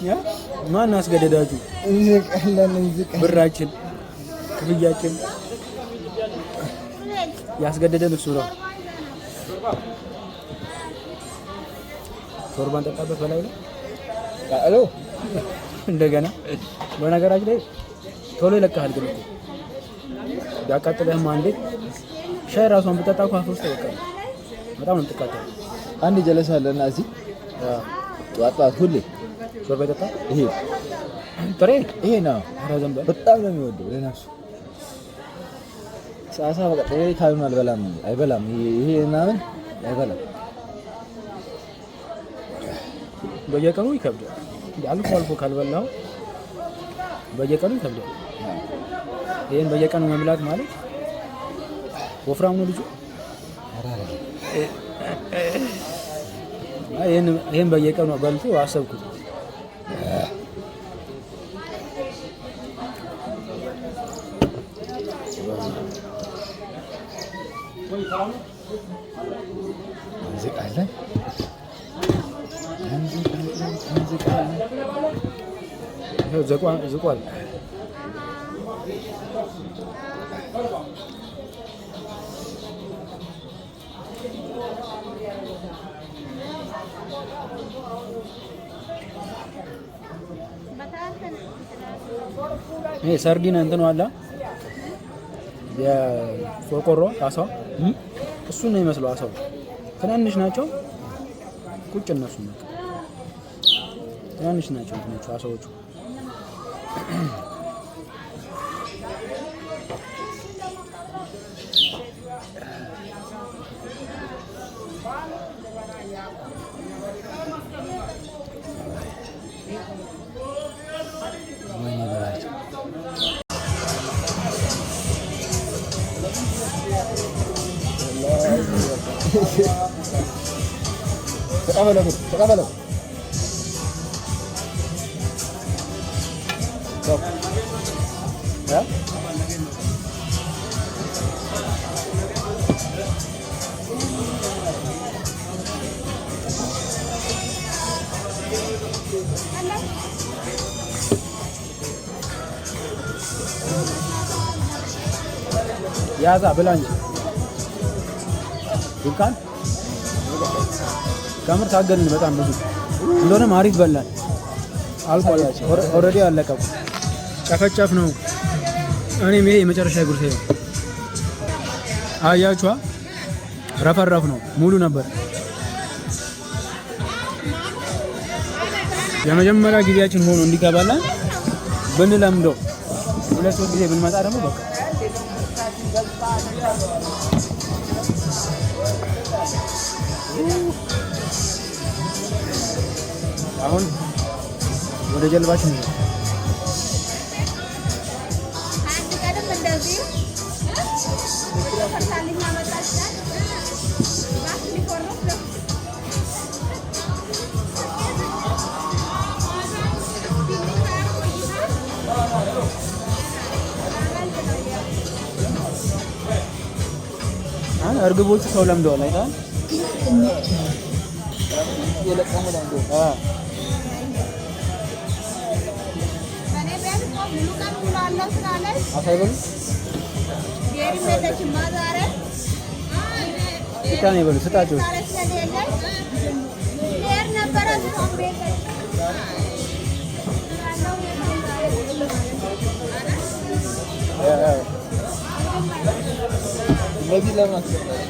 ያ ማን አስገደዳችሁ? ብራችን ክፍያችን ያስገደደን እሱ ነው። ሾርባን ጠጣበት በላይ ነው አሎ እንደገና በነገራችን ላይ ቶሎ ይለቀሃል። ግን እኮ ያቃጥለህም አንዴ ሻይ ራሷን ብጠጣ እኮ አፍ ውስጥ ይወጣል። በጣም ነው የምትቃጠለው። አንድ ጀለስ አለና እዚህ ጠዋት ሁሌ ሾርባ ይጠጣ። ይሄ ጥሬ ይሄ ነው አራዘም በጣም ነው የሚወደው ለነፍሱ ሳሳ በቃ ጥሬ ካልሆነ አይበላም። ይሄ ምናምን አይበላም። በየቀኑ ይከብዳል። አልፎ ካልበላው በየቀኑ ይከብዳል። ይሄን በየቀኑ መብላት ማለት ወፍራም ነው ልጁ። ይሄን በየቀኑ በልቶ አሰብኩት። ዝቋል ይሄ ሰርዲን እንትን ዋላ የቆርቆሮ አሳው እሱ ነው የሚመስለው። አሳው ትናንሽ ናቸው። ቁጭ እነሱ ነው ትናንሽ ናቸው አሳዎቹ። ተቀበለው ያዛ ብላ እንጂ ዱካን ከምር ታገልን በጣም ብዙ እንደሆነም አሪፍ በላን። አልቋል። ኦልሬዲ አለቀው። ጨፈጨፍ ነው። እኔም ይሄ የመጨረሻ ጉርሴ ነው። አያችኋ ረፈረፍ ነው። ሙሉ ነበር። የመጀመሪያ ጊዜያችን ሆኖ እንዲገባለን ብንለምደው 2-3 ጊዜ ብንመጣ ደግሞ በቃ አሁን ወደ ጀልባችን ነው። አንድ ቀንም እንደዚህ ፈታልኛ መጣችላል ባስ ሊቆርጥ ነው። እርግቦቹ ሰው ለምደዋል አይታል የለቀሙ ዳንጎ አሳይበሉ ስታኔ በሉ ስጣቸው። እነዚህ ለማስገባት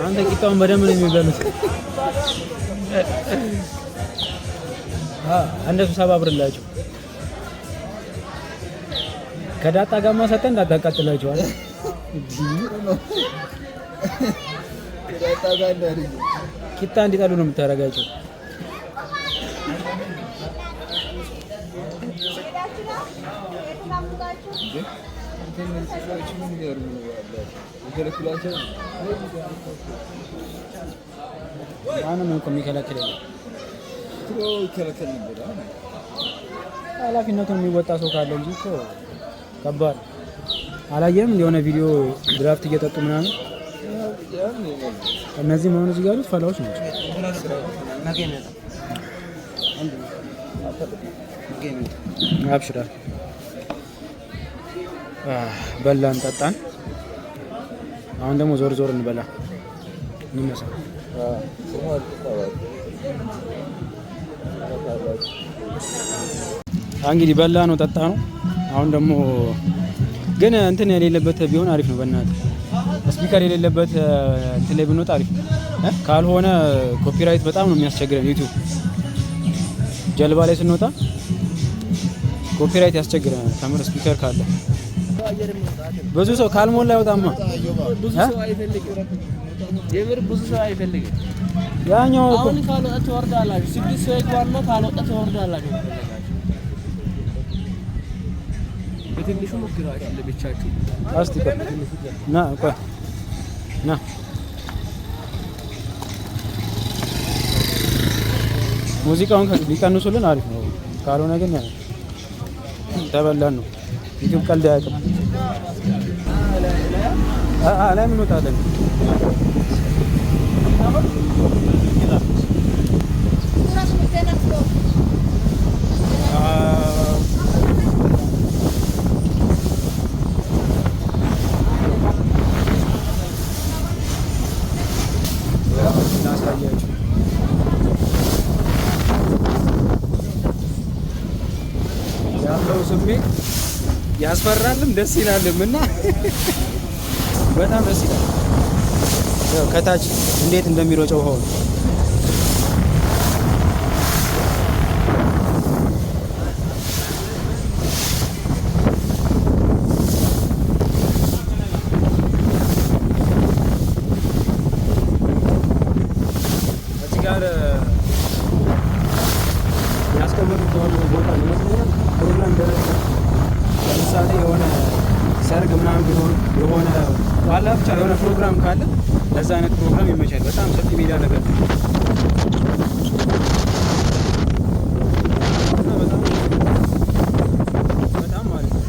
አንተ ቂጣውን በደንብ ነው የሚበሉት። እነሱ ሰባብርላቸው ከዳጣ ጋማ ሰጠን እንዳታቃጥላቸዋል። ቂጣ እንዲጠሉ ነው የምታረጋቸው። ማንም እኮ የሚከለክል የለም። ኃላፊነቱን የሚወጣ ሰው ካለ እንጂ እኮ ከባድ አላየንም። የሆነ ቪዲዮ ድራፍት እየጠጡ ምናምን እነዚህ መሆኑ እዚህ ያሉት ፈላዎች ናቸው። አብሽራ በላን ጠጣን። አሁን ደግሞ ዞር ዞር እንበላ እንመሳ። እንግዲህ በላ ነው ጠጣ ነው። አሁን ደግሞ ግን እንትን የሌለበት ቢሆን አሪፍ ነው። በእናትህ ስፒከር የሌለበት እንትን ላይ ብንወጣ አሪፍ ነው። ካልሆነ ኮፒራይት በጣም ነው የሚያስቸግረን። ዩቲዩብ ጀልባ ላይ ስንወጣ ኮፒራይት ያስቸግረናል። ከምር ስፒከር ካለ ብዙ ሰው ካልሞላ አይወጣማ። ብዙ ሰው አይፈልግም። የምር ብዙ ሰው አይፈልግም። ያኛው አሁን ካልወጣ ትወርዳላችሁ። 6 ሰው ይግባና ካልወጣ ትወርዳላችሁ። በትንሹ ሞክራችሁ ለብቻችሁ አስቲ ና ቆይ ና ሙዚቃውን ቢቀንሱልን አሪፍ ነው። ካልሆነ ግን ተበላን ነው። ዩቲዩብ ቀልድ አያውቅም። ላይ ምን ወጣለን? ያለው ስሜት ያስፈራልም ደስ ይላልም እና በጣም ደስ ይላል። ከታች እንዴት እንደሚሮጨው ውሃው እዚህ ጋር ያስቀመጡት ቦታ ይመስለኛል። ፕሮግራም ደረሰ። ለምሳሌ የሆነ ሰርግ ምናምን ቢሆን የሆነ ዋላ ብቻ የሆነ ፕሮግራም ካለ ለዛ አይነት ፕሮግራም ይመቻል። በጣም ሰፊ ሜዳ ነገር ነው። በጣም ማለት ነው።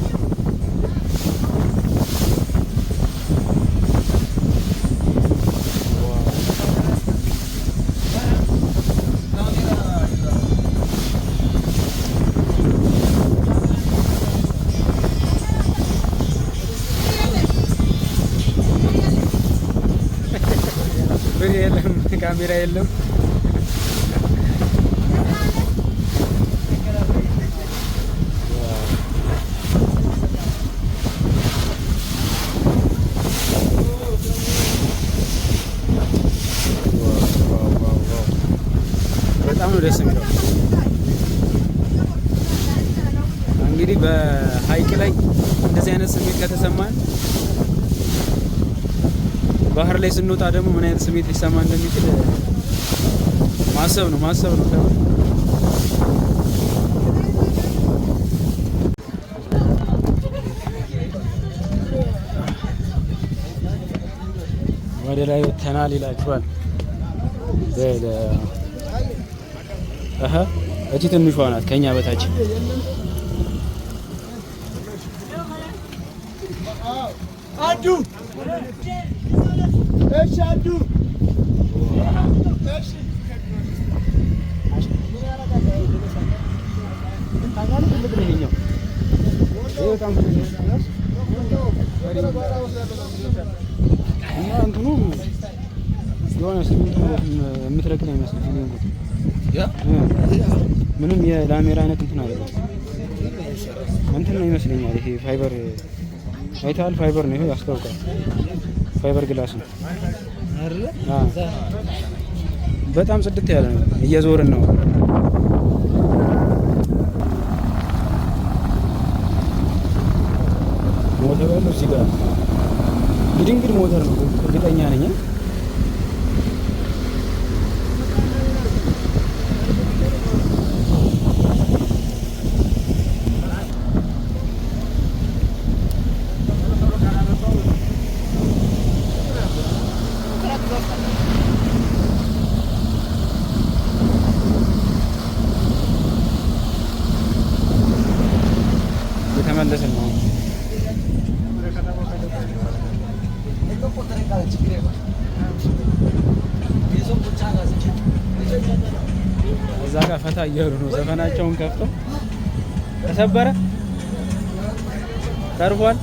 ብር የለም፣ ካሜራ የለም። በጣም ነው ደስ የሚለው። እንግዲህ በሀይቅ ላይ እንደዚህ አይነት ስሜት ከተሰማን ባህር ላይ ስንወጣ ደግሞ ምን አይነት ስሜት ሊሰማ እንደሚችል ማሰብ ነው። ወደ ላይ ወተናል ይላችኋል። እቺ ትንሿ ናት ከኛ በታች። አዱ እሺ አዱ እሺ እንትኑ የሆነ ስሜቱ የምትረግጥ አይመስልም። ምንም የላሜራ አይነት እንትን አይደለም። እንትን ነው ይመስለኛል። ይሄ ፋይበር አይተሃል? ፋይበር ነው ይሄ፣ ያስታውቃል። ፋይበር ግላስ ነው። በጣም ጽድት ያለ ነው። እየዞርን ነው። ሞተር ያለው እዚህ ጋር እንግዲህ ሞተር ነው እርግጠኛ ነኝ። እዛ ጋር ፈታ እያሉ ነው ዘፈናቸውን ከፍተው። ተሰበረ ተርፏል።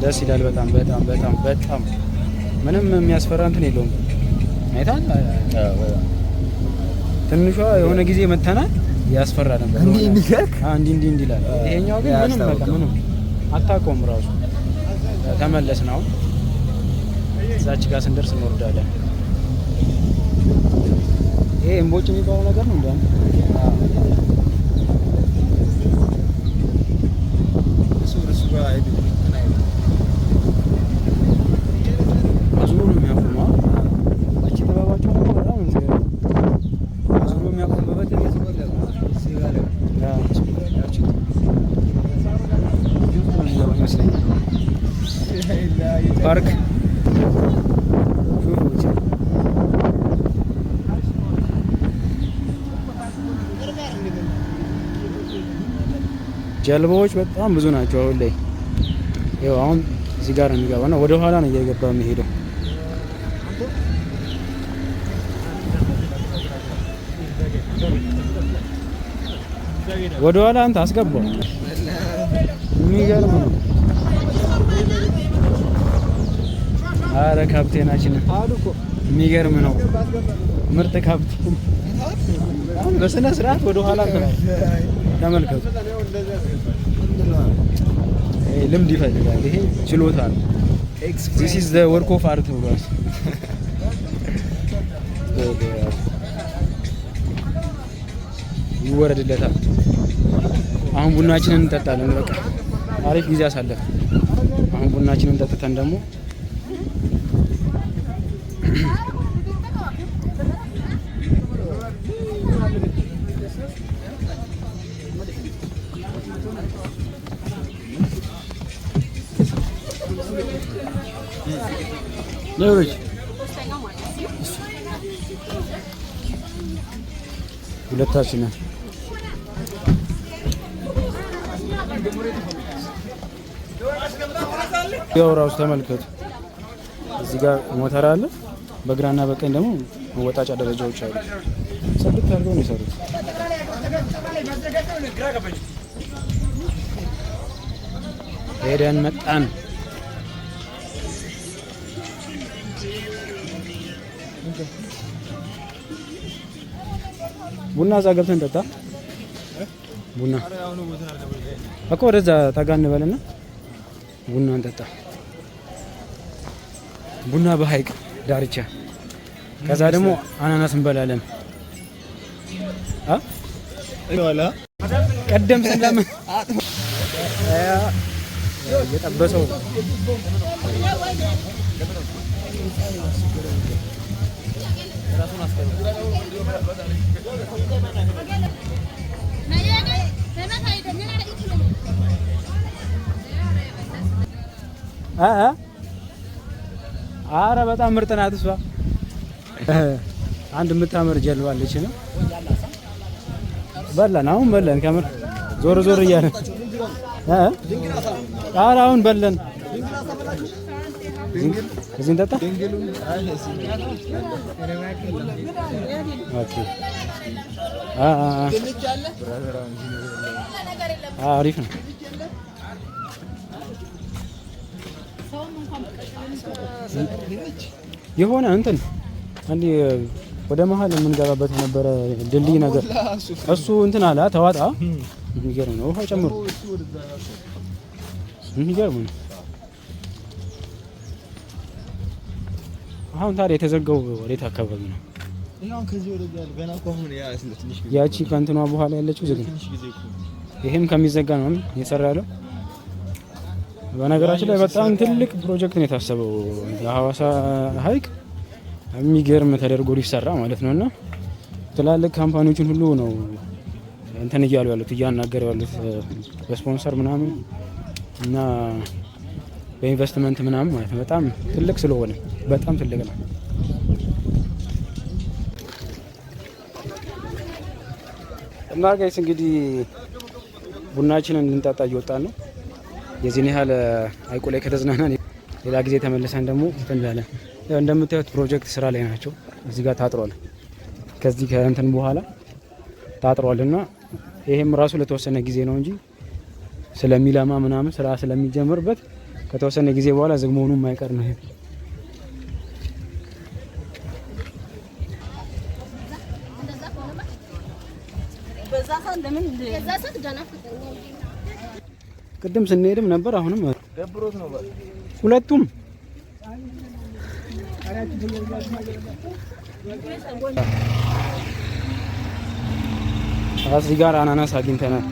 ደስ ይላል። በጣም በጣም በጣም በጣም ምንም የሚያስፈራ እንትን የለውም። አይታል ትንሿ የሆነ ጊዜ መተናል ያስፈራ ነበር። እንዲህ ይላል። ይሄኛው ግን ምንም በቃ ምንም አታውቀውም ራሱ። ተመለስን። አሁን እዛች ጋር ስንደርስ እንወርዳለን። ይሄ እምቦጭ የሚባለው ነገር ነው እንዴ? እሱ ጋር አዙሮ ነው የሚያቆመው። እቺ ተባባቸው ነው በጣም አዙሮ የሚያቆምበት ፓርክ ጀልባዎች በጣም ብዙ ናቸው አሁን ላይ። ይኸው አሁን እዚህ ጋር የሚገባና ወደ ኋላ ነው እየገባ የሚሄደው። ወደ ኋላ አንተ አስገባው። የሚገርም ነው። አረ ካፕቴናችን የሚገርም ነው። ምርጥ ካፕቴን። አሁን በስነ ስርዓት ወደ ኋላ ተመልከቱ። ልምድ ይፈልጋል። ይሄ ችሎታ ነው። this is the work of art ብሏል። ይወረድለታል። አሁን ቡናችንን እንጠጣለን። በቃ አሪፍ ጊዜ አሳለፍ። አሁን ቡናችንን ጠጥተን ደግሞ ሌሎች ሁለታችንን ያው ራሱ ተመልከቱ። እዚህ ጋር ሞተር አለ። በግራና በቀኝ ደግሞ መወጣጫ ደረጃዎች አሉ። ሰብት አድርገው ነው የሰሩት። ሄደን መጣን። ቡና እዛ ገብተን ጠጣ። ቡና እኮ ወደዛ ጠጋ እንበልና ቡና እንጠጣ። ቡና በሐይቅ ዳርቻ። ከዛ ደግሞ አናናስ እንበላለን። ቀደም ሰላም እየጠበሰው አረ በጣም ምርጥ ናት እሷ። አንድ የምታምር ጀልባ አለች ነው። በላን አሁን በላን። ከምር ዞር ዞር እያለን አረ አሁን በላን። እዚህ እንጠጣ። ኦኬ አሪፍ ነው። የሆነ እንትን አንዴ ወደ መሀል የምንገባበት የነበረ ድልድይ ነገር እሱ እንትን አለ ተዋጣ። የሚገርም ነው። ውሃ ጨምሩ። የሚገርም ነው። አሁን ታዲያ የተዘጋው ወዴት አካባቢ ነው? ያቺ ከእንትኗ በኋላ ያለችው ዝግ ነው። ይሄም ከሚዘጋ ነው የተሰራ ያለው። በነገራችን ላይ በጣም ትልቅ ፕሮጀክት ነው የታሰበው የሐዋሳ ሀይቅ የሚገርም ተደርጎ ሊሰራ ማለት ነውና ትላልቅ ካምፓኒዎችን ሁሉ ነው እንትን እያሉ ያሉት እያናገሩ ያሉት በስፖንሰር ምናምን እና በኢንቨስትመንት ምናምን ማለት ነው። በጣም ትልቅ ስለሆነ በጣም ትልቅ ነው። እና ጋይስ እንግዲህ ቡናችንን እንጠጣ እየወጣን ነው። የዚህን ያህል ሀይቁ ላይ ከተዝናናን ሌላ ጊዜ ተመልሰን ደግሞ እንላለን። ያው እንደምታዩት ፕሮጀክት ስራ ላይ ናቸው። እዚህ ጋር ታጥሯል። ከዚህ ከእንትን በኋላ ታጥሯልና ይሄም ራሱ ለተወሰነ ጊዜ ነው እንጂ ስለሚለማ ምናምን ስራ ስለሚጀምርበት ከተወሰነ ጊዜ በኋላ ዝግ መሆኑ የማይቀር ነው። ይሄ ቅድም ስንሄድም ነበር። አሁንም ደብሮት ነው ሁለቱም እዚህ ጋር አናናስ አግኝተናል።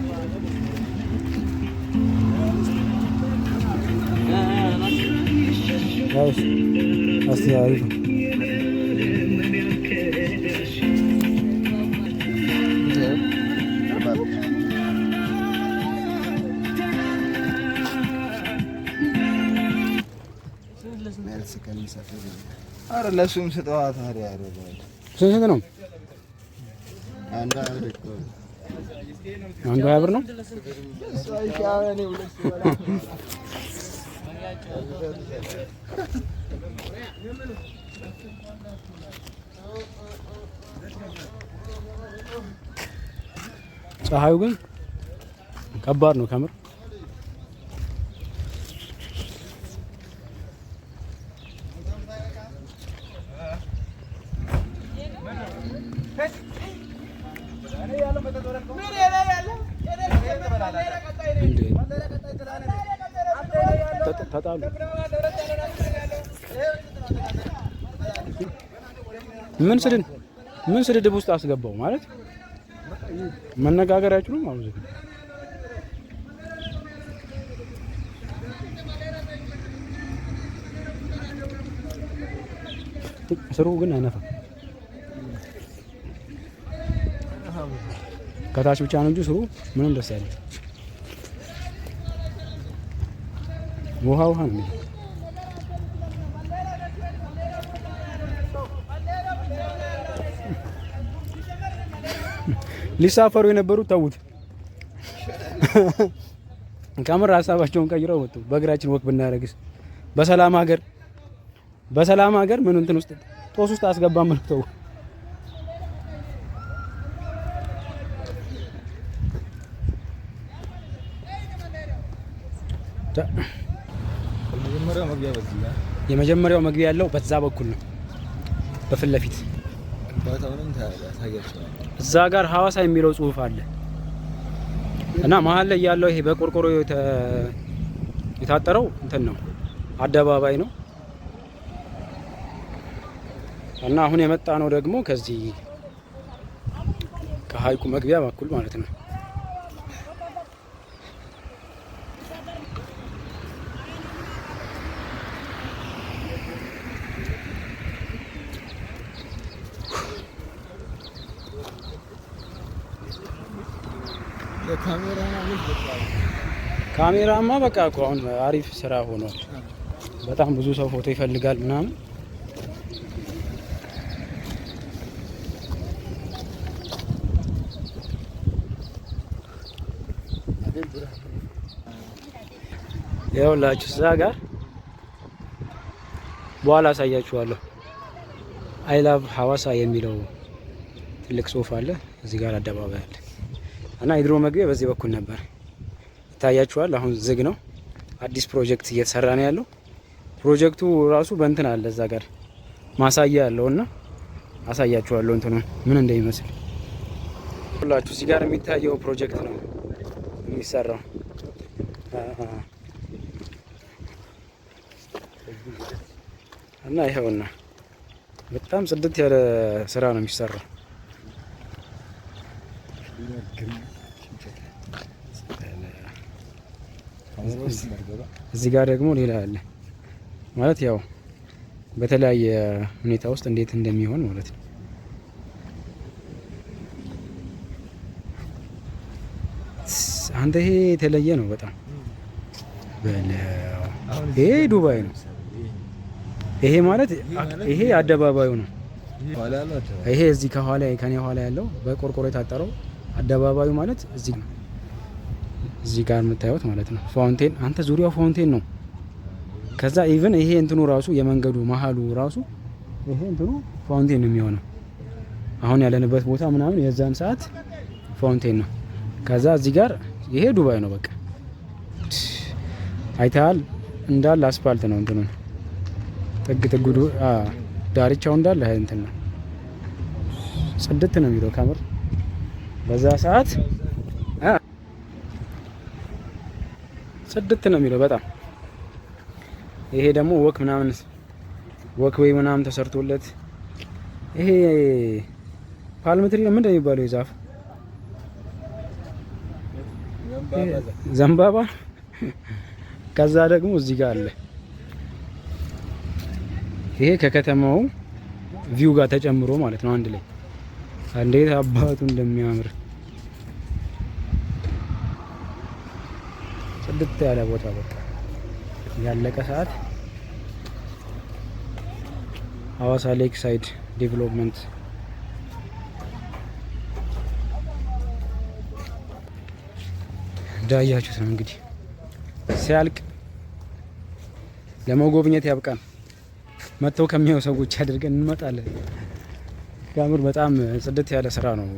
እስቲ አሪፍ አረ ለሱም ስጠዋ ታዲያ ያረጋል። ስንት ነው? አንዱ 20 ብር ነው። ፀሐዩ ግን ከባድ ነው ከምር። ተጣሉ። ምን ስድድብ ውስጥ አስገባው ማለት መነጋገር አይችሉም። አሁን ስሩ ግን አይነፋም። ከታች ብቻ ነው እንጂ ስሩ ምንም ደስ አይልም። ውሃ ነው። ሊሳፈሩ የነበሩት ተውት። ከምር ሀሳባቸውን ቀይረው ወጡ። በእግራችን ወክ ብናረግስ በሰላም ሀገር ምን እንትን ውስጥ ጦስ ውስጥ አስገባም ነው ተው። የመጀመሪያው መግቢያ ያለው በዛ በኩል ነው፣ በፊት ለፊት እዛ ጋር ሐዋሳ የሚለው ጽሑፍ አለ እና መሀል ላይ ያለው ይሄ በቆርቆሮ የታጠረው እንትን ነው፣ አደባባይ ነው። እና አሁን የመጣ ነው ደግሞ ከዚህ ከሀይቁ መግቢያ በኩል ማለት ነው። ካሜራማ በቃ እኮ አሁን አሪፍ ስራ ሆኗል። በጣም ብዙ ሰው ፎቶ ይፈልጋል ምናምን። ይኸውላችሁ እዛ ጋር በኋላ አሳያችኋለሁ። አይ ላቭ ሐዋሳ የሚለው ትልቅ ጽሑፍ አለ። እዚህ ጋር አደባባይ አለ እና የድሮ መግቢያ በዚህ በኩል ነበር። ይታያችኋል። አሁን ዝግ ነው። አዲስ ፕሮጀክት እየተሰራ ነው ያለው። ፕሮጀክቱ ራሱ በእንትን አለ እዛ ጋር ማሳያ ያለውና አሳያችኋለሁ እንትኑ ምን እንደሚመስል ሁላችሁ። እዚህ ጋር የሚታየው ፕሮጀክት ነው የሚሰራው እና ይኸውና በጣም ጽድት ያለ ስራ ነው የሚሰራው። እዚህ ጋር ደግሞ ሌላ አለ ማለት ያው በተለያየ ሁኔታ ውስጥ እንዴት እንደሚሆን ማለት ነው። አንተ ይሄ የተለየ ነው በጣም በለው። ይሄ ዱባይ ነው። ይሄ ማለት ይሄ አደባባዩ ነው። ይሄ እዚህ ከኋላ ከኔ ኋላ ያለው በቆርቆሮ የታጠረው አደባባዩ ማለት እዚህ ነው። እዚህ ጋር የምታዩት ማለት ነው ፋውንቴን። አንተ ዙሪያው ፋውንቴን ነው። ከዛ ኢቭን ይሄ እንትኑ ራሱ የመንገዱ መሀሉ ራሱ ይሄ እንትኑ ፋውንቴን ነው የሚሆነው። አሁን ያለንበት ቦታ ምናምን የዛን ሰዓት ፋውንቴን ነው። ከዛ እዚህ ጋር ይሄ ዱባይ ነው በቃ አይተሃል። እንዳለ አስፋልት ነው እንትኑ ጥግ ጥጉ ዳርቻው እንዳለ እንትን ነው። ጽድት ነው የሚለው ከምር በዛ ሰዓት ጽድት ነው የሚለው በጣም። ይሄ ደግሞ ወክ ምናምን ወክ ወይ ምናምን ተሰርቶለት ይሄ ፓልም ትሪ ነው ምንድነው የሚባለው የዛፍ ዘንባባ። ከዛ ደግሞ እዚህ ጋር አለ ይሄ ከከተማው ቪው ጋር ተጨምሮ ማለት ነው አንድ ላይ እንዴት አባቱ እንደሚያምር ጽድት ያለ ቦታ በቃ ያለቀ ሰዓት። ሐዋሳ ሌክ ሳይድ ዴቨሎፕመንት እንዳያችሁት ነው እንግዲህ ሲያልቅ ለመጎብኘት ያብቃን። መጥተው ከሚያዩ ሰዎች አድርገን እንመጣለን። ጋምር በጣም ጽድት ያለ ስራ ነው።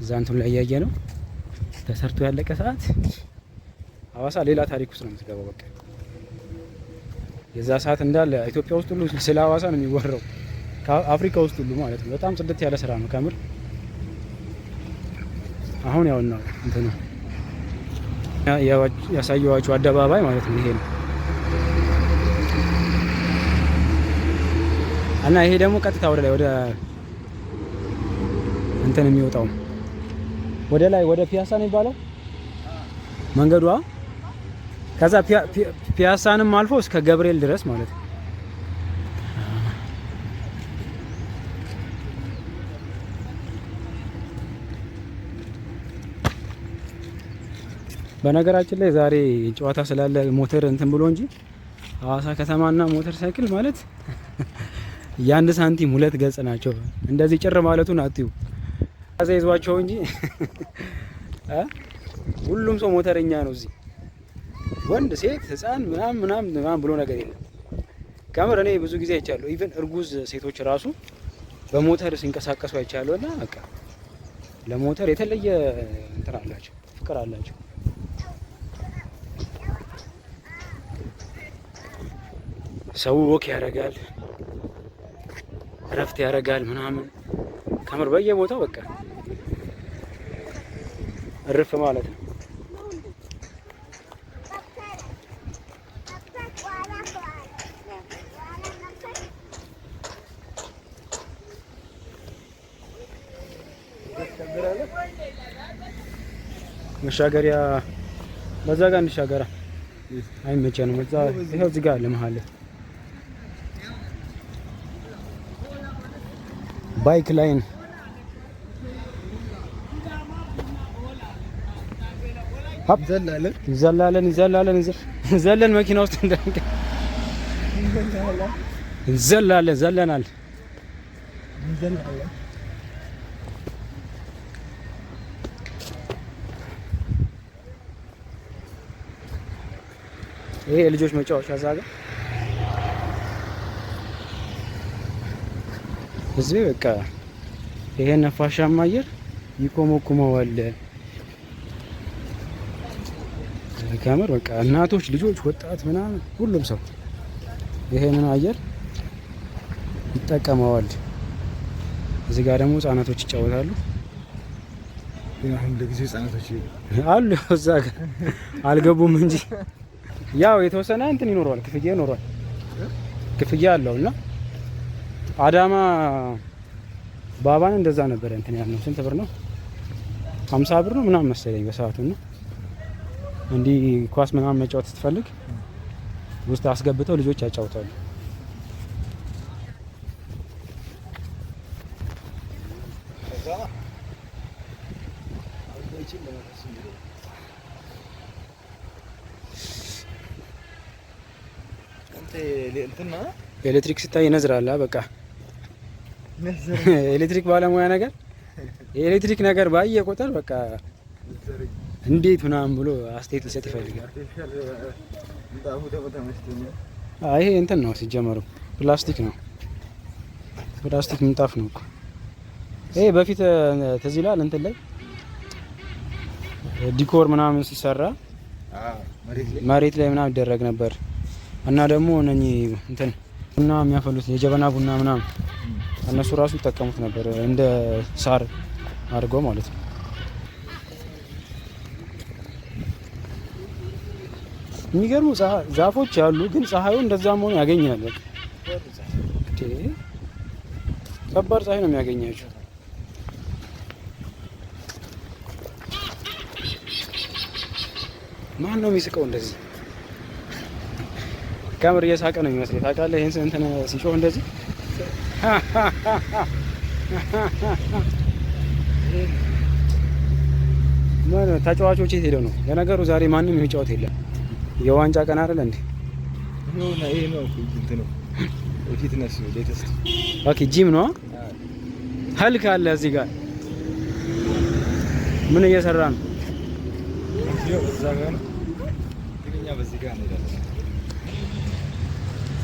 እዛ እንትን ላይ ያየ ነው ተሰርቶ ያለቀ ሰዓት ሐዋሳ ሌላ ታሪክ ውስጥ ነው የምትገባው። በቃ የዛ ሰዓት እንዳለ ኢትዮጵያ ውስጥ ሁሉ ስለ ሐዋሳ ነው የሚወራው፣ ከአፍሪካ ውስጥ ሁሉ ማለት ነው። በጣም ጽድት ያለ ስራ ነው ከምር። አሁን ያው ነው እንትን ነው ያሳየዋችሁ አደባባይ ማለት ነው ይሄ ነው። እና ይሄ ደግሞ ቀጥታ ወደ ላይ ወደ እንትን የሚወጣው ወደ ላይ ወደ ፒያሳ ነው የሚባለው መንገዷ። ከዛ ፒያሳንም አልፎ እስከ ገብርኤል ድረስ ማለት ነው። በነገራችን ላይ ዛሬ ጨዋታ ስላለ ሞተር እንትን ብሎ እንጂ ሐዋሳ ከተማና ሞተር ሳይክል ማለት የአንድ ሳንቲም ሁለት ገጽ ናቸው። እንደዚህ ጭር ማለቱን አትዩ። ከዛ ይዟቸው እንጂ ሁሉም ሰው ሞተረኛ ነው እዚህ። ወንድ፣ ሴት፣ ህፃን ምናምን ብሎ ነገር የለም። ከምር እኔ ብዙ ጊዜ አይቻለሁ። ኢቭን እርጉዝ ሴቶች ራሱ በሞተር ሲንቀሳቀሱ አይቻለሁ። እና በቃ ለሞተር የተለየ እንትን አላቸው፣ ፍቅር አላቸው። ሰው ወክ ያደርጋል፣ እረፍት ያደርጋል ምናምን። ከምር በየቦታው በቃ እርፍ ማለት ነው። መሻገሪያ በዛ ጋር እንሻገራ አይመቸንም። እዛ ይሄው እዚህ ጋር ለመሃል ባይክ ላይን ዘለን መኪና ውስጥ ዘለናል። ይሄ የልጆች መጫወቻ እዛ ጋር እዚህ በቃ ይሄ ነፋሻማ አየር ይኮመኩመዋል። ከምር በቃ እናቶች፣ ልጆች፣ ወጣት ምናምን ሁሉም ሰው ይሄንን አየር ይጠቀመዋል። እዚህ ጋር ደግሞ ህጻናቶች ይጫወታሉ። አሁን ለጊዜው ህጻናቶች አሉ እዛ ጋር አልገቡም እንጂ ያው የተወሰነ እንትን ይኖረዋል፣ ክፍያ ይኖረዋል፣ ክፍያ አለው። እና አዳማ ባባን እንደዛ ነበር እንትን ያልነው። ስንት ብር ነው? 50 ብር ነው ምናምን መሰለኝ በሰዓቱ። እና እንዲህ ኳስ ምናምን መጫወት ስትፈልግ ውስጥ አስገብተው ልጆች ያጫውታሉ። ኤሌክትሪክ ሲታይ ይነዝራል። በቃ ኤሌክትሪክ ባለሙያ ነገር የኤሌክትሪክ ነገር ባየ ቁጥር በቃ እንዴት ምናምን ብሎ አስተያየት ሊሰጥ ይፈልጋል። ይሄ እንትን ነው ሲጀመሩ ፕላስቲክ ነው፣ ፕላስቲክ ምንጣፍ ነው እኮ ይሄ። በፊት ትዝ ይላል እንትን ላይ ዲኮር ምናምን ሲሰራ መሬት ላይ ምናምን ይደረግ ነበር። እና ደግሞ እነኚህ እንትን ቡና የሚያፈሉት የጀበና ቡና ምናምን እነሱ ራሱ ይጠቀሙት ነበር እንደ ሳር አድርገው ማለት ነው። የሚገርሙ ዛፎች አሉ፣ ግን ፀሐዩ እንደዛ መሆኑ ያገኛል። በቃ ከባድ ፀሐይ ነው የሚያገኛቸው። ማን ነው የሚስቀው እንደዚህ? ከምር እየሳቀ ነው የሚመስለው። ታውቃለህ ይሄን እንትን ሲጮህ እንደዚህ ምን ተጫዋቾች የት ሄደው ነው? ለነገሩ ዛሬ ማንም የሚጫወት የለም። የዋንጫ ቀን አይደል እንዴ? ይሄ ነው እንትን ነው ፊትነስ ሌተስት። ኦኬ ጂም ነው። ሀልክ አለ እዚህ ጋር ምን እየሰራ ነው?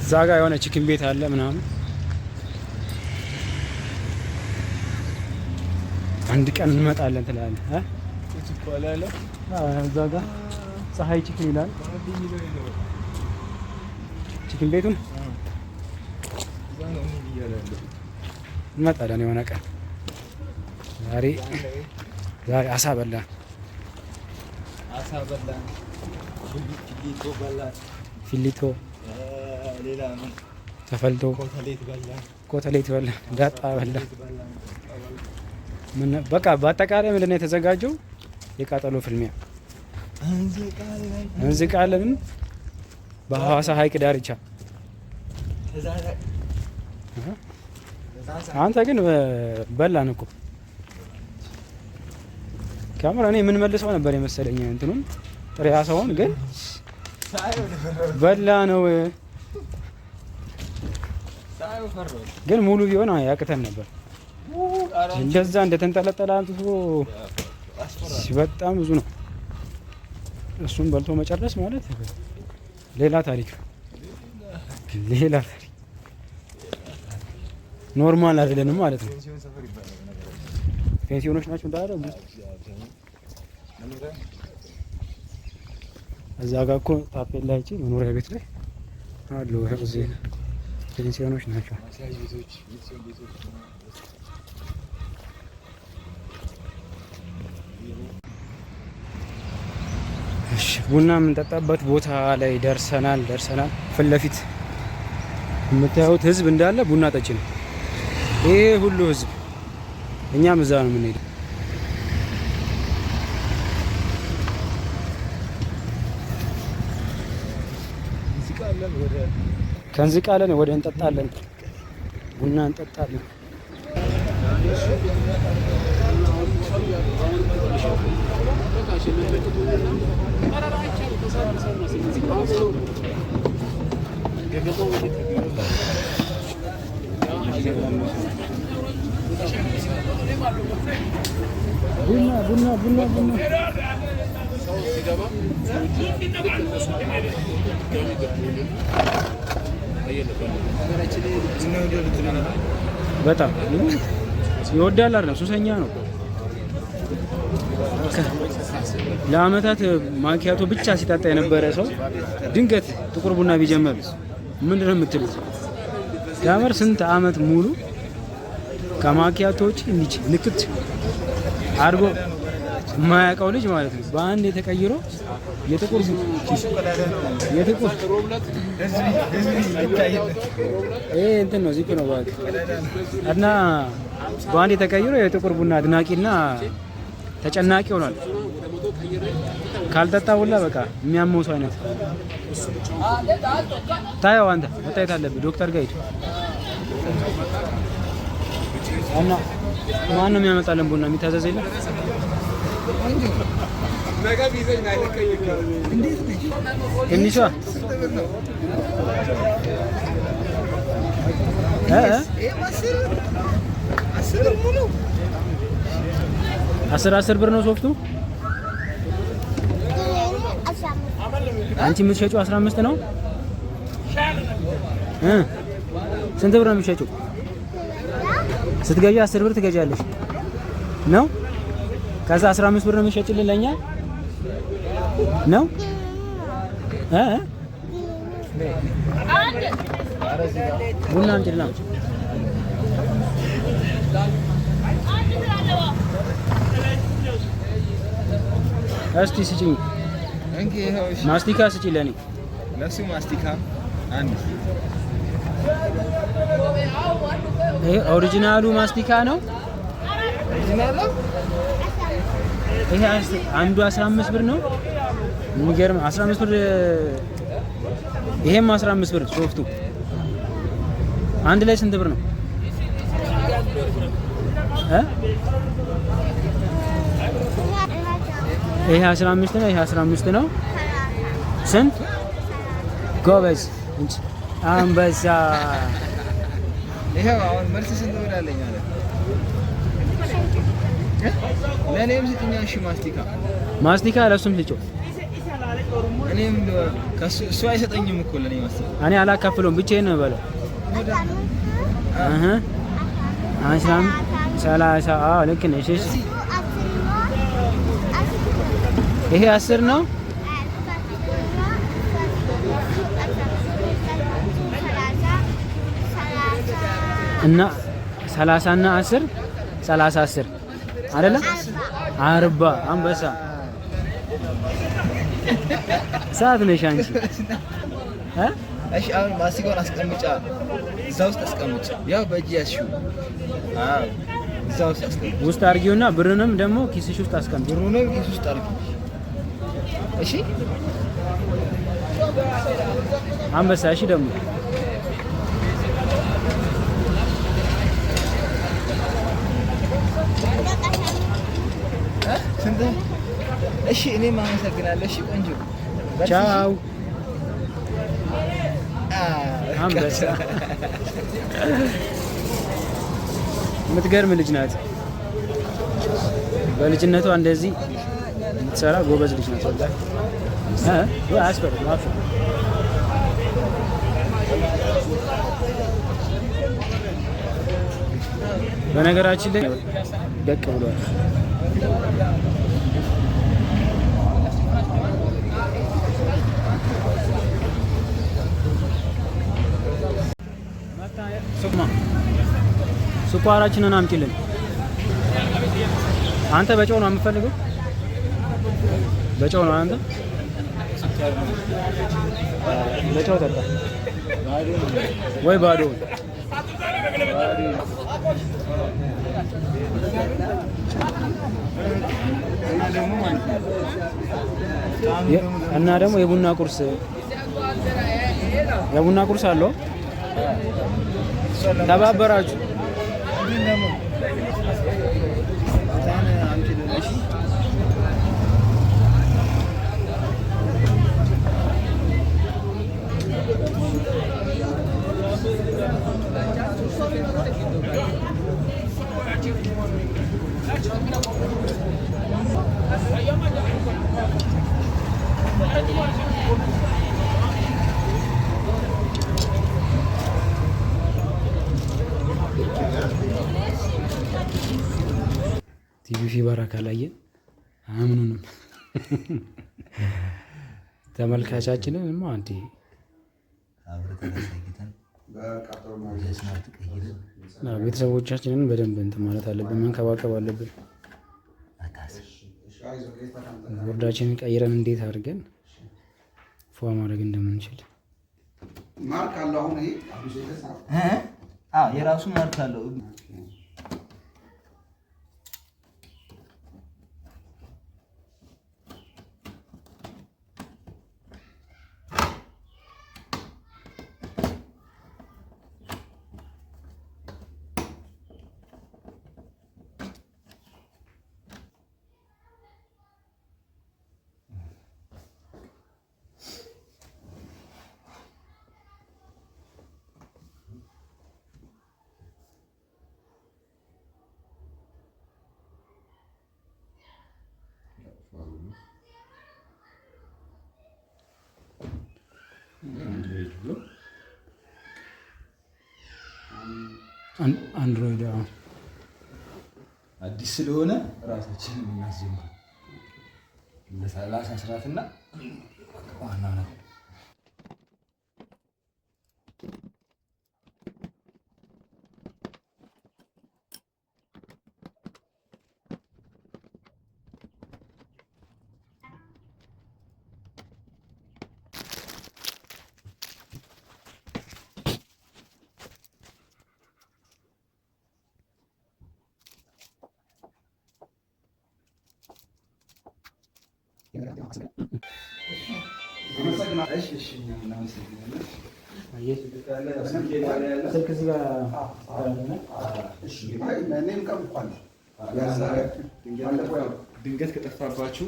እዛ ጋ የሆነ ቺክን ቤት አለ ምናምን። አንድ ቀን እንመጣለን ትላለህ እ እዛ ጋ ፀሐይ ቺክን ይላል ቺክን ቤቱን። እንመጣለን የሆነ ቀን። ዛሬ አሳ በላን። ፊሊቶ ተፈልቶ ኮተሌት በላ፣ ዳጣ በላ። በቃ በአጠቃላይ ምንድን ነው የተዘጋጀው? የቃጠሎ ፍልሚያ እንዝቃለን በሐዋሳ ሐይቅ ዳርቻ። አንተ ግን በላን እኮ ካሜራ። እኔ ምን መልሰው ነበር የመሰለኝ እንትኑን ጥሬ አሳውን፣ ግን በላ ነው። ግን ሙሉ ቢሆን ያቅተን ነበር። እንደዛ እንደተንጠለጠለ አንጥቶ በጣም ብዙ ነው። እሱን በልቶ መጨረስ ማለት ሌላ ታሪክ ነው። ሌላ ታሪክ ኖርማል አይደለንም ማለት ነው። ፔንሲዮኖች ናቸው እንዳለ እዛ ጋር እኮ ታፔላ አይቼ መኖሪያ ቤት ላይ አሉ። እዚህ ፔንሲዮኖች ናቸው። እሺ ቡና የምንጠጣበት ቦታ ላይ ደርሰናል። ፊት ለፊት የምታዩት ህዝብ እንዳለ ቡና ጠጪ ነው። ይሄ ሁሉ ህዝብ፣ እኛም እዛ ነው የምንሄደው። ከንዝቃለን ወደ እንጠጣለን፣ ቡና እንጠጣለን። ቡና በጣም ይወዳል አይደል? ሱሰኛ ነው። ለአመታት ማኪያቶ ብቻ ሲጠጣ የነበረ ሰው ድንገት ጥቁር ቡና ቢጀምር ምንድነው የምትሉት? ያመር ስንት አመት ሙሉ ከማኪያቶ ውጪ እንዲች ንክት አድርጎ የማያውቀው ልጅ ማለት ነው። በአንድ የተቀይሮ የጥቁር እንትን ነው ዚፕ ነው ባክ እና በአንድ የተቀይሮ የጥቁር ቡና አድናቂና ተጨናቂ ሆኗል። ካልጠጣ ሁላ በቃ የሚያመው ሰው አይነት ታየው። አንተ መታየት አለብህ። ዶክተር ጋር ሂድ እና ማን ነው የሚያመጣልን ቡና የሚታዘዝ የለም? ትንሿ 10 ብር ነው ሶፍቱ። አንቺ የምትሸጪው 15 ነው። ስንት ብር ነው የሚሸጪው? ስትገዢ 10 ብር ትገዣለሽ ነው። ከዛ 15 ብር ነው የሚሸጪልን ለኛ ነው። ቡና እንጥልና እስቲ ስጪኝ። ማስቲካ ስጪ ለኔ። ለሱ ማስቲካ አንድ። ይሄ ኦሪጂናሉ ማስቲካ ነው። ይሄ አንዱ 15 ብር ነው። የሚገርም 15 ብር። ይሄም 15 ብር ሶፍቱ። አንድ ላይ ስንት ብር ነው? ይሄ 15 ነው። ይሄ 15 ነው። ስንት? ጎበዝ እንጂ አንበሳ። ይሄው አሁን መልስ ስንት ብር አለኝ አለ። ለኔም ስጥኛ። እሺ ማስቲካ ለሱም ልጮ። እኔም እሱ አይሰጠኝም እኮ ለኔ ማስቲካ። እኔ አላካፍለውም ብቻዬን ነው የምበለው። 30 አዎ ልክ ነሽ። እሺ ይሄ 10 ነው። እና 30 እና 10 30 አይደለ? 40 አንበሳ ሰዓት ነሽ አንቺ። እሺ አሁን ማስቲካውን አስቀምጫ፣ እዛ ውስጥ አስቀምጫ። ያው በእጅ ያዝሽው። አዎ እዛ ውስጥ አስቀምጪ። ውስጥ አድርጊውና ብሩንም ደግሞ ኪስሽ ውስጥ አስቀምጪ። ብሩንም ኪስ ውስጥ አድርጊ። እሺ አንበሳ። እሺ ደግሞ ስንት? እሺ እኔም አመሰግናለሁ። እሺ ቆንጆ ቻው። አንበሳ የምትገርም ልጅ ናት። በልጅነቷ እንደዚህ የምትሰራ ጎበዝ ልጅ ናት። ወላሂ አስፈሪ ማፍ በነገራችን ላይ ደቅ ብሏል። ስኳራችንን አምጪልን። አንተ በጨው ነው የምፈልገው? በጨው ነው አንተ? በጨው ጠጣ ወይ ባዶ? እና ደግሞ የቡና ቁርስ አለው። ተባበራችሁ። ቲቪ ባራ ካላየን አምኑንም ተመልካቻችንን አንዴ ቤተሰቦቻችንን በደንብ እንትን ማለት አለብን፣ መንከባከብ አለብን። ቦርዳችንን ቀይረን እንዴት አድርገን ፏ ማድረግ እንደምንችል ማርክ አለው። አሁን ይሄ የራሱ ማርክ አለው። አንድሮይድ አዲስ ስለሆነ ራሳችንን እናስጀምር። ለሰላሳ ስራትና ዋና ነው። ድንገት ከጠፋባችሁ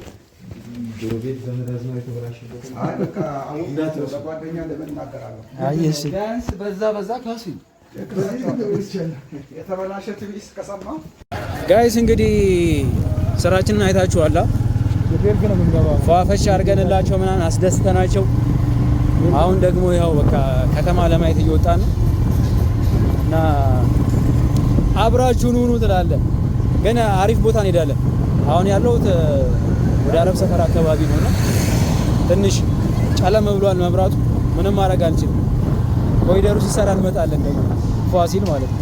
ቤት ዘመድ የተበላሸበት ጓደኛ ለምን እናገራለሁ? ቢያንስ በዛ ካሱ የተበላሸ ቲቪ ከሰማ ጋይስ እንግዲህ ስራችንን አይታችኋላ። ፏፈሽ አድርገንላቸው ምናምን አስደስተናቸው አሁን ደግሞ ያው በቃ ከተማ ለማየት እየወጣን ነው እና አብራችሁን ሁኑ ትላለህ። ግን አሪፍ ቦታ እንሄዳለን። አሁን ያለሁት ወደ አረብ ሰፈር አካባቢ ነውና ትንሽ ጨለም ብሏል መብራቱ። ምንም ማድረግ አልችልም። ኮሪደሩ ሲሰራ እንመጣለን ደግሞ ፏሲል ማለት ነው።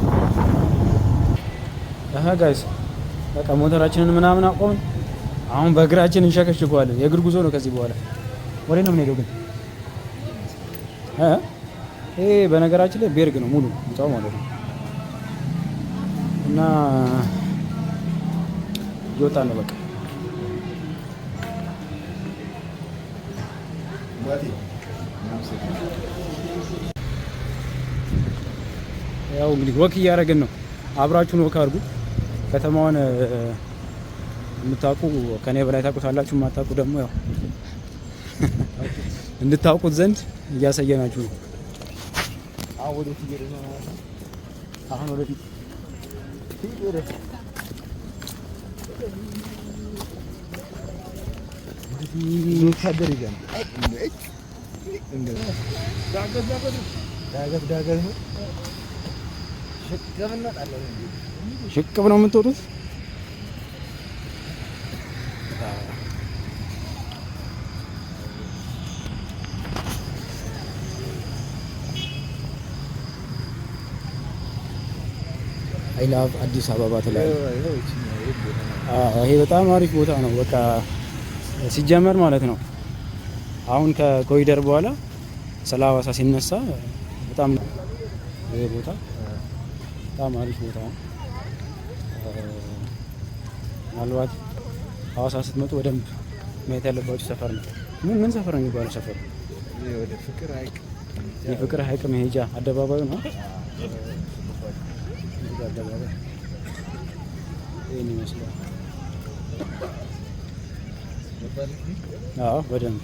ጋይስ በቃ ሞተራችንን ምናምን አቆምን። አሁን በእግራችን እንሸከሽኳለን። የእግር ጉዞ ነው ከዚህ በኋላ። ወዴት ነው የምንሄደው ግን? ይሄ በነገራችን ላይ ቤርግ ነው ሙሉ ህንጻው ማለት ነው። እና እየወጣን ነው በቃ። ያው እንግዲህ ወክ እያደረግን ነው። አብራችሁን ወክ አድርጉ። ከተማውን የምታውቁ ከኔ በላይ ታውቁታላችሁ፣ የማታውቁ ደግሞ ያው እንድታውቁት ዘንድ እያሳየናችሁ ነው። አሁን ወደፊት ሽቅብ ነው የምትወጡት። አይ ላቭ አዲስ አበባ ትላለህ። ይሄ በጣም አሪፍ ቦታ ነው። በቃ ሲጀመር ማለት ነው አሁን ከኮሪደር በኋላ ስለ ሀዋሳ ሲነሳ በጣም ይሄ ቦታ በጣም አሪፍ ቦታ ነው። ምናልባት ሀዋሳ ስትመጡ በደንብ ማየት ያለባችሁ ሰፈር ነው። ምን ሰፈር ነው የሚባለው? ሰፈሩ የፍቅር ሐይቅ መሄጃ አደባባዩ ነው። አደባባይ ይሄን ይመስላል። አዎ በደንብ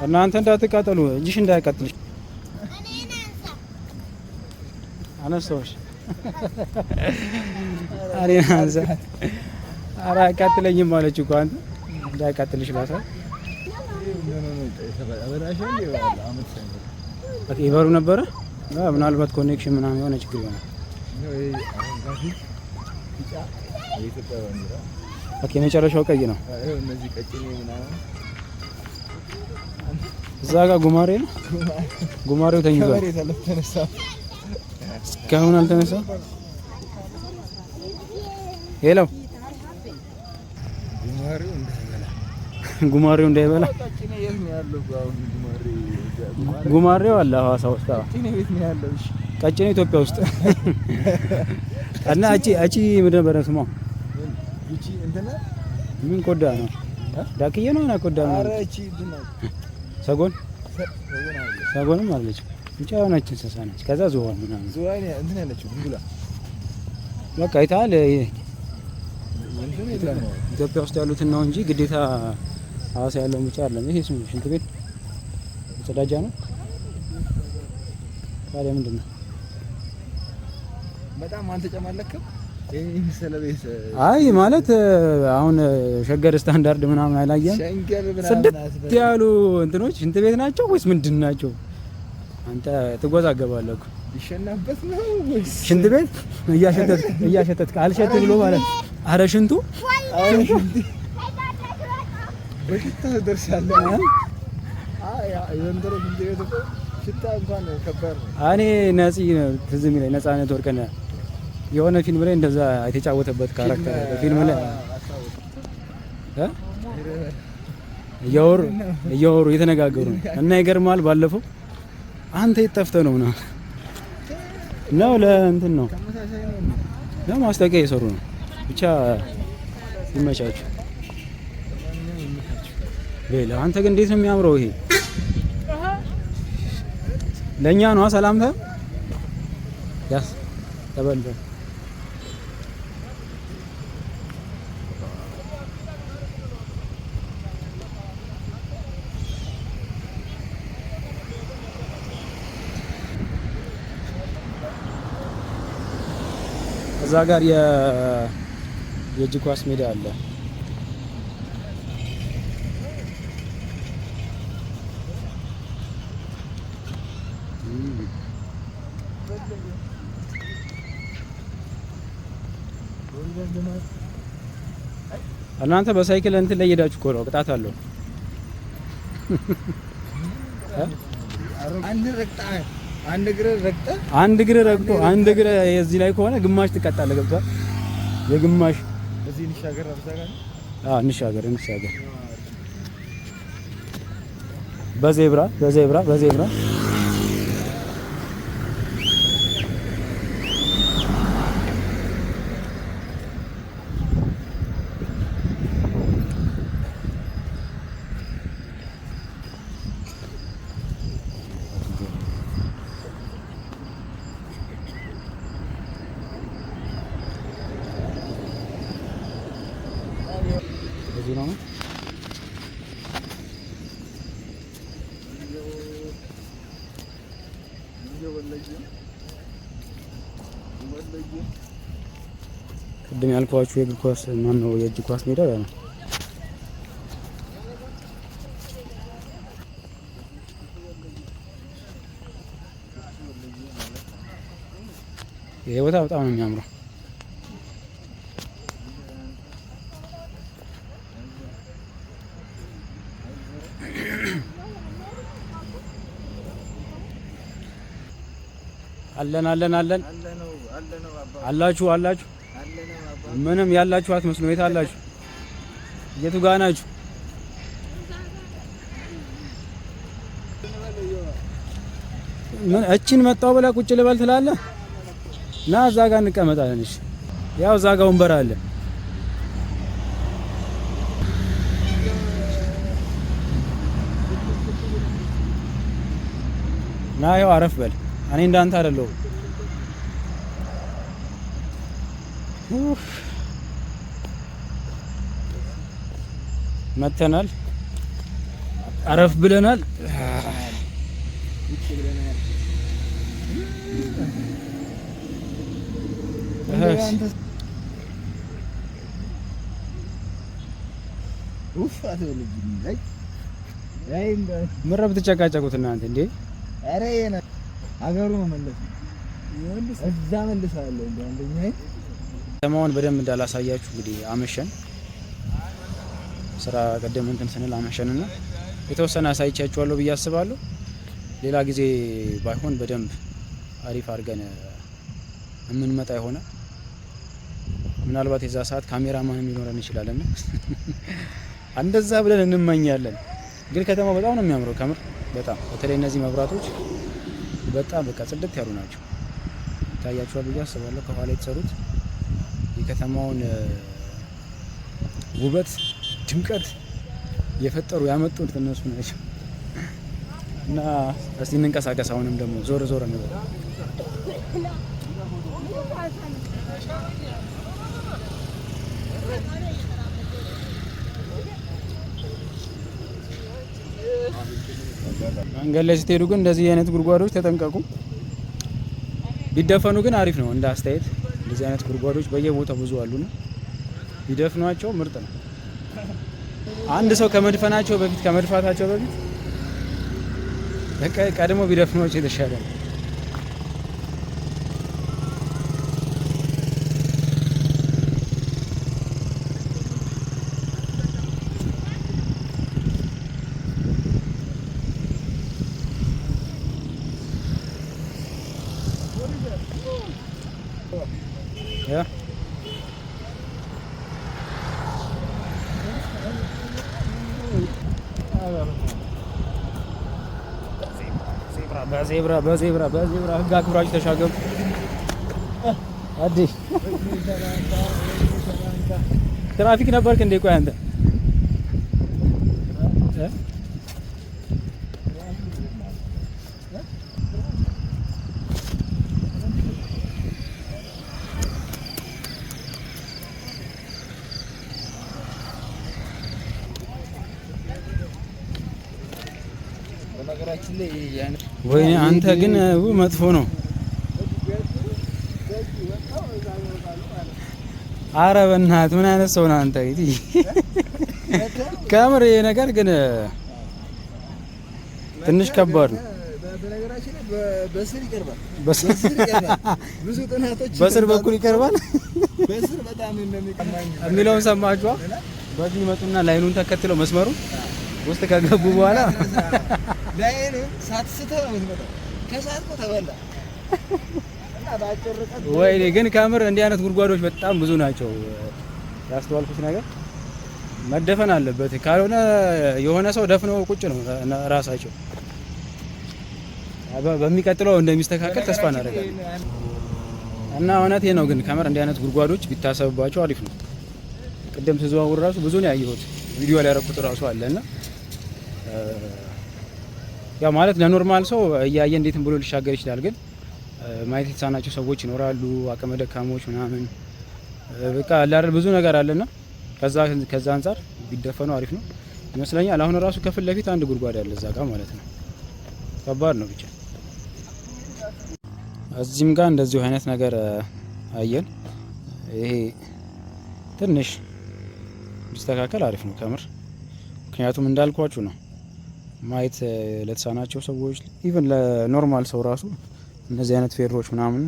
እናንተ እንዳትቃጠሉ እጅሽ እንዳያቃጥልሽ። አነሳሽ አሬና አንዛ አራ አቃጥለኝም ማለች እኮ አንተ እንዳያቃጥልሽ ላሳ ይበሩ ነበረ። ምናልባት ኮኔክሽን ምናምን የሆነ ችግር ይሆናል። ኦኬ የመጨረሻው ቀይ ነው። እዛ ጋር ጉማሬ ነው። ጉማሬው ተኝቷል። እስካሁን አልተነሳም። ሄሎ ጉማሬው እንዳይበላ ጉማሬው አለ ሀዋሳ ውስጥ። ቀጭኔ ኢትዮጵያ ውስጥ እና አቺ ምንድን ነበረ ስሟ? ምን ቆዳ ነው? ዳክዬ ነው ናቆዳ ነው። ኧረ እቺ ድና ሰጎንም አለች ብቻ የሆነች እንስሳ ነች። ከዛ ዝሆን ምናምን ዝሆን እንትን ያለችው ድንጉላ በቃ አይተሃል። ኢትዮጵያ ውስጥ ያሉትን ነው እንጂ ግዴታ ሐዋሳ ያለውን ብቻ አይደለም። ይሄ ስሙ ሽንት ቤት መጸዳጃ ነው። ታዲያ ምንድን ነው? በጣም አልተጨማለክም። ይሄ ሰለቤት አይ ማለት አሁን ሸገር ስታንዳርድ ምናምን አላየም። ጽድት ያሉ እንትኖች ሽንት ቤት ናቸው ወይስ ምንድን ናቸው? አንተ ትጎዛገባለህ እኮ ይሸናበት ነው ወይስ ሽንት ቤት እያሸተትክ አልሸት ብሎ ማለት አረ ሽንቱ በሽታ ደርሳለህ። የወንደሮ ሽንት ቤት እኮ ሽታ እንኳን ከባድ ነው። እኔ ነፂ ትዝ የሚለኝ ነፃነት ወርቅነህ የሆነ ፊልም ላይ እንደዛ የተጫወተበት ካራክተር ፊልም ላይ እያወሩ እየተነጋገሩ እና ይገርማል። ባለፈው አንተ የጠፍተህ ነው ነው ለእንትን ነው ለማስታወቂያ እየሰሩ ነው። ብቻ ይመቻችሁ። ሌላ አንተ ግን እንዴት ነው የሚያምረው ይሄ? ለእኛ ነው ሰላምታ ያስ ተበልበ እዛ ጋር የእጅ ኳስ ሜዳ አለ። እናንተ በሳይክል እንትን ላይ ሄዳችሁ እኮ ነው ቅጣት አለው። አንድ እግር ረግጦ አንድ እግር የዚህ ላይ ከሆነ ግማሽ ትቀጣለህ። ገብቷል? የግማሽ እዚህ እንሻገር አብዛጋኝ እንሻገር በዜብራ ነው። ቅድም ያልኳችሁ የእግር ኳስ ማነው የእጅ ኳስ ሜዳ ነው። ይሄ ቦታ በጣም ነው የሚያምረው። አለን አላችሁ ምንም ያላችሁ አትመስሉ። የት አላችሁ? የቱ ጋር ናችሁ? ምን እቺን መጣው ብለህ ቁጭ ልበል ትላለህ? ና እዛ ጋር እንቀመጣለን። እሺ ያው እዛ ጋር ወንበር አለ። ና ያው አረፍ በል። እኔ እንዳንተ አይደለሁም። መተናል፣ አረፍ ብለናል። ምረብ ትጨቃጨቁት እናንተ እንዴ? አረ የነ አገሩ መመለስ እዛ መልሳለሁ። እንዴ አንደኛ ከተማውን በደንብ እንዳላሳያችሁ እንግዲህ አመሸን። ስራ ቀደም እንትን ስንል አመሸንና የተወሰነ አሳይቻችኋለሁ ብዬ አስባለሁ። ሌላ ጊዜ ባይሆን በደንብ አሪፍ አድርገን የምንመጣ ይሆናል። ምናልባት የዛ ሰዓት ካሜራማን ሊኖረን ይችላልና እንደዛ ብለን እንመኛለን። ግን ከተማው በጣም ነው የሚያምረው ከምር በጣም በተለይ እነዚህ መብራቶች በጣም በቃ ጽድት ያሉ ናቸው። ታያችኋል ብዬ አስባለሁ። ከኋላ የተሰሩት የከተማውን ውበት ድምቀት የፈጠሩ ያመጡት እነሱ ናቸው። እና እስቲ እንንቀሳቀስ። አሁንም ደግሞ ዞር ዞር እንበል። መንገድ ላይ ስትሄዱ ግን እንደዚህ አይነት ጉድጓዶች ተጠንቀቁ። ቢደፈኑ ግን አሪፍ ነው እንደ አስተያየት። እንደዚህ አይነት ጉድጓዶች በየቦታው ብዙ አሉና ቢደፍኗቸው ምርጥ ነው። አንድ ሰው ከመድፈናቸው በፊት ከመድፋታቸው በፊት ቀድሞ ቢደፍኗቸው የተሻለ ነው። ያ በዜብራ ህግ አክብራችሁ ተሻገሩ። አዲስ ትራፊክ ነበርክ እንዴ? ቆይ አንተ ወይኔ አንተ ግን መጥፎ ነው። አረ በእናትህ ምን አይነት ሰው ነህ አንተ? ከምር ይሄ ነገር ግን ትንሽ ከባድ ነው። በስር ይቀርባል። በስር በኩል ይቀርባል በስር በጣም የሚለውን ሰማችኋ? በዚህ ይመጡና ላይኑን ተከትለው መስመሩ ውስጥ ከገቡ በኋላ ላይኑን ሳትስተው ነው የምትመጣው። ከሳትኩ ተበላ እና ባጭር ርቀት። ወይኔ ግን ከምር እንዲህ አይነት ጉድጓዶች በጣም ብዙ ናቸው። ያስተዋልኩት ነገር መደፈን አለበት። ካልሆነ የሆነ ሰው ደፍነው ቁጭ ነው ራሳቸው። በሚቀጥለው እንደሚስተካከል ተስፋ እናደርጋለን። እና እውነቴ ነው ግን ከምር እንዲህ አይነት ጉድጓዶች ቢታሰብባቸው አሪፍ ነው። ቅድም ስዘዋውር ራሱ ብዙ ነው ያየሁት። ቪዲዮ ላይ ያረኩት ራሱ አለና ያው ማለት ለኖርማል ሰው እያየ እንዴትም ብሎ ሊሻገር ይችላል። ግን ማየት የተሳናቸው ሰዎች ይኖራሉ፣ አቅመ ደካሞች ምናምን በቃ አይደል ብዙ ነገር አለና ከዛ አንፃር ቢደፈኑ አሪፍ ነው ይመስለኛል። አሁን ራሱ ከፊት ለፊት አንድ ጉድጓድ አለ እዛ ጋር ማለት ነው። ከባድ ነው ብቻ። እዚህም ጋር እንደዚሁ አይነት ነገር አየን። ይሄ ትንሽ ቢስተካከል አሪፍ ነው ከምር። ምክንያቱም እንዳልኳችሁ ነው ማየት ለተሳናቸው ሰዎች ኢቭን ለኖርማል ሰው ራሱ እነዚህ አይነት ፌሮች ምናምን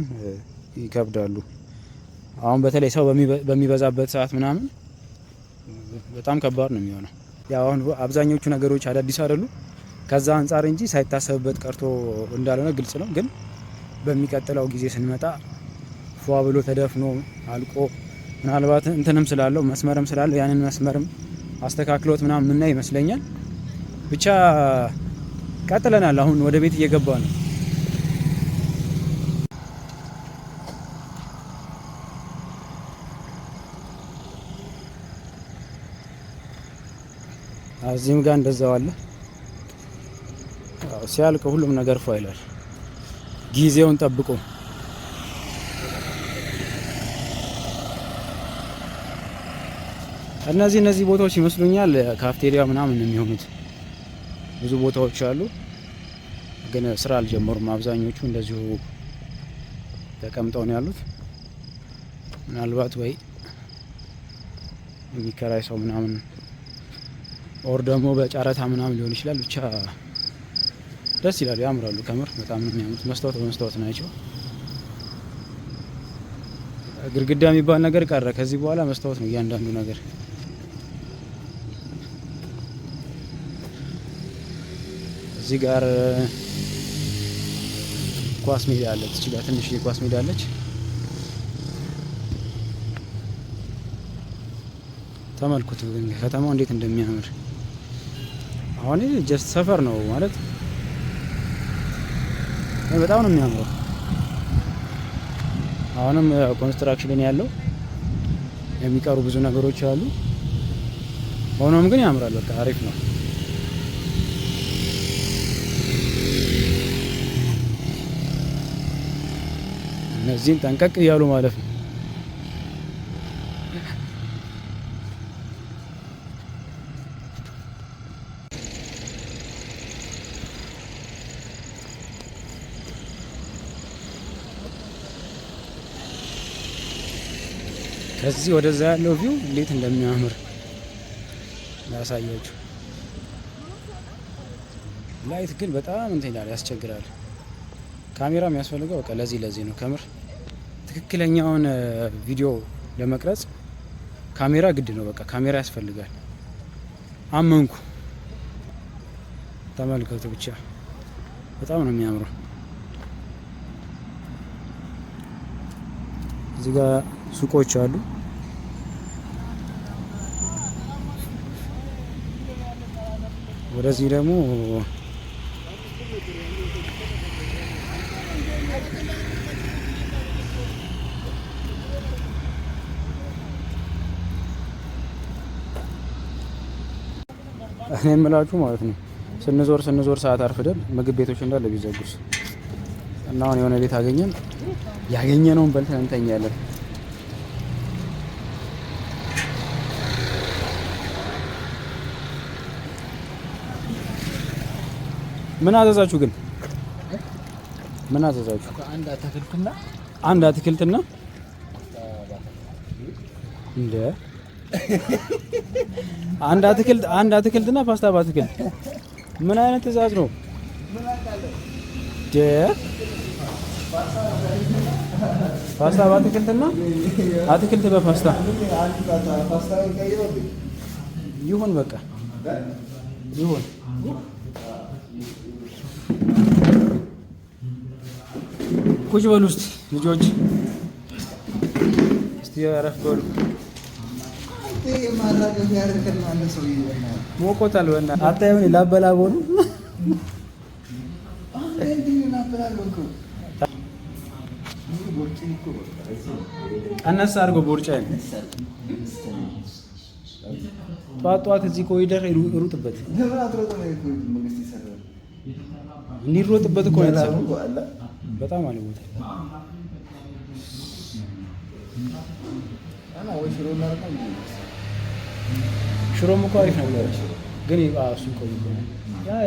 ይከብዳሉ። አሁን በተለይ ሰው በሚበዛበት ሰዓት ምናምን በጣም ከባድ ነው የሚሆነው። ያው አሁን አብዛኞቹ ነገሮች አዳዲስ አይደሉ ከዛ አንፃር እንጂ ሳይታሰብበት ቀርቶ እንዳልሆነ ግልጽ ነው። ግን በሚቀጥለው ጊዜ ስንመጣ ፏ ብሎ ተደፍኖ አልቆ ምናልባት እንትንም ስላለው መስመርም ስላለው ያንን መስመርም አስተካክሎት ምናምን ምናይ ይመስለኛል። ብቻ ቀጥለናል። አሁን ወደ ቤት እየገባ ነው። እዚህም ጋር እንደዛው አለ። ሲያልቅ ሁሉም ነገር ፏ ይላል ጊዜውን ጠብቆ። እነዚህ ቦታዎች ይመስሉኛል ካፍቴሪያ ምናምን የሚሆኑት። ብዙ ቦታዎች አሉ ግን ስራ አልጀመሩም። አብዛኞቹ እንደዚሁ ተቀምጠው ነው ያሉት። ምናልባት ወይ የሚከራይ ሰው ምናምን ኦር ደግሞ በጨረታ ምናምን ሊሆን ይችላል። ብቻ ደስ ይላሉ፣ ያምራሉ። ከምር በጣም ነው የሚያምሩት። መስታወት በመስታወት ናቸው። ግድግዳ የሚባል ነገር ቀረ። ከዚህ በኋላ መስታወት ነው እያንዳንዱ ነገር። እዚህ ጋር ኳስ ሜዳ አለች። እዚህ ጋር ትንሽ ኳስ ሜዳ አለች። ተመልኩት ከተማው እንዴት እንደሚያምር። አሁን ጀስት ሰፈር ነው ማለት በጣም ነው የሚያምረው። አሁንም ኮንስትራክሽን ያለው የሚቀሩ ብዙ ነገሮች አሉ። ሆኖም ግን ያምራል። በቃ አሪፍ ነው። እነዚህን ጠንቀቅ እያሉ ማለፍ ነው። ከዚህ ወደዛ ያለው ቪው እንዴት እንደሚያምር ያሳያችሁ። ላይት ግን በጣም እንትን ይላል፣ ያስቸግራል። ካሜራ የሚያስፈልገው በቃ ለዚህ ነው። ከምር ትክክለኛውን ቪዲዮ ለመቅረጽ ካሜራ ግድ ነው። በቃ ካሜራ ያስፈልጋል። አመንኩ። ተመልከቱ ብቻ በጣም ነው የሚያምረው። እዚህ ጋር ሱቆች አሉ። ወደዚህ ደግሞ እኔ የምላችሁ ማለት ነው ስንዞር ሰዓት አርፍደን ምግብ ቤቶች እንዳለ ቢዘጉስ እና አሁን የሆነ ቤት አገኘን፣ ያገኘነውን በልተን እንተኛለን። ምን አዘዛችሁ ግን? ምን አዘዛችሁ? አንድ አትክልትና እንደ አንድ አትክልትና ፓስታ በአትክልት ምን አይነት ትዕዛዝ ነው? ፓስታ በአትክልትና አትክልት በፓስታ ይሁን፣ በቃ ይሁን። ቁጭ በሉ እስቲ ልጆች፣ እስቲ አረፍ በሉ። ሞቆታል። በእናትህ አታየውን? ላበላበው ነው። ቀነስ አድርገው ቦርጫዬን። ጧት እዚህ ኮሪደር ይሩጥበት፣ እንዲሮጥበት እኮ ነው የተሰራው። በጣም አለ ቦታ ሽሮም እኮ አሪፍ ነበር፣ ግን እሱ ቆይ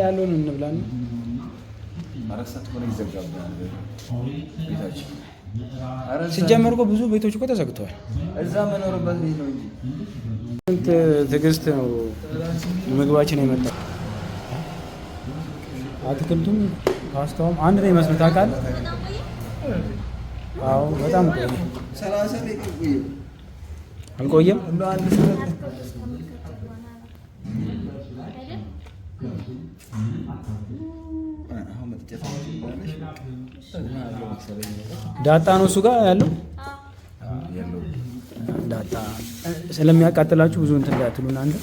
ያለውን እንብላና ሲጀመር እኮ ብዙ ቤቶች እኮ ተዘግተዋል። እዛ መኖርበት ቤት ነው እንጂ ትዕግስት ነው ምግባችን የመጣው። አትክልቱም ፓስታውም አንድ ነው ይመስል ታውቃለህ? አዎ በጣም ቆየ። 30 ደቂቃ ቆየ። አልቆየም? እንደው አንድ ሰዓት ዳጣ ነው እሱ ጋር ያለው። ዳጣ ስለሚያቃጥላችሁ ብዙ እንትን እንዳትሉ እናንተ።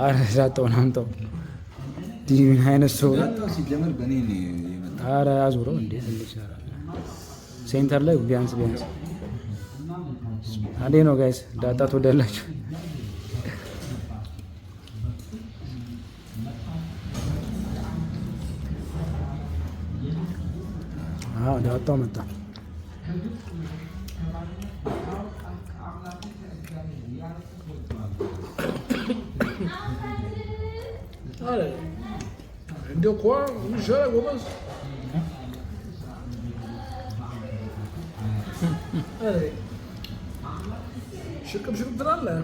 አረ ዳጣውን አምጣው። ዲን አይነት ሰው ዳጣው ሲጀመር በኔ ነው የመጣው። አረ አዙረው እንዴት ይችላል? ሴንተር ላይ ቢያንስ አንዴ ነው ጋይስ። ዳጣ ትወዳላችሁ? አዎ ዳጣው መጣ። Deu cor, não chora, Gomes. Şıkkım duranlar.